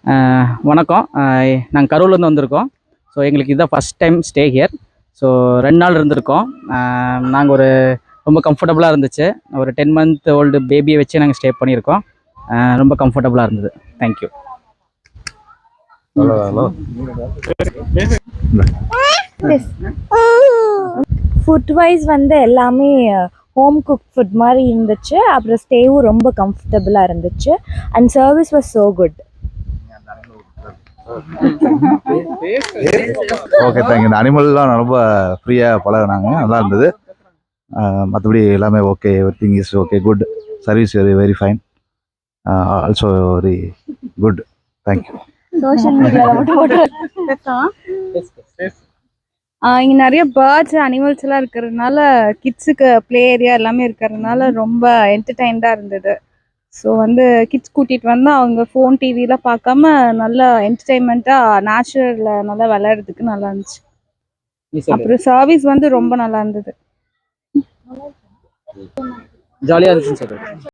வணக்கம். நாங்கள் கரூர்லேருந்து வந்திருக்கோம். ஸோ எங்களுக்கு இதுதான் first time stay here. So 2 நாள் இருந்திருக்கோம். நாங்கள் ரொம்ப கம்ஃபர்டபுளாக இருந்துச்சு. ஒரு 10 மந்த் ஓல்டு பேபியை வச்சு நாங்கள் ஸ்டே பண்ணியிருக்கோம். ரொம்ப கம்ஃபர்டபுளாக இருந்தது. தேங்க்யூ. ஃபுட் வைஸ் வந்து எல்லாமே ஹோம் குக் ஃபுட் மாதிரி இருந்துச்சு. அப்புறம் ஸ்டேவும் ரொம்ப கம்ஃபர்டபுளாக இருந்துச்சு. And service was so good. Okay, thank you. இந்த அனிமல்லாம் ரொம்ப ஃப்ரீயாக பழகினாங்க, நல்லா இருந்தது. மற்றபடி எல்லாமே okay, every thing is okay, good. Service very fine, also very good. Thank you. Social மீடியாவில் மட்டும் போட்டு இங்கே நிறைய பேர்ட்ஸ் அனிமல்ஸ் எல்லாம் இருக்கிறதுனால கிட்ஸுக்கு ப்ளே ஏரியா எல்லாமே இருக்கிறதுனால ரொம்ப என்டர்டைன்டாக இருந்தது. ஸோ வந்து கிட்ஸ் கூட்டிகிட்டு வந்தால் அவங்க ஃபோன் டிவிலாம் பார்க்காம நல்லா என்டர்டைன்மெண்ட்டாக நேச்சுரலில் நல்லா விளையாடுறதுக்கு நல்லா இருந்துச்சு. அப்புறம் சர்வீஸ் வந்து ரொம்ப நல்லா இருந்தது. ஜாலியாக இருந்துச்சுன்னு சொல்கிறேன்.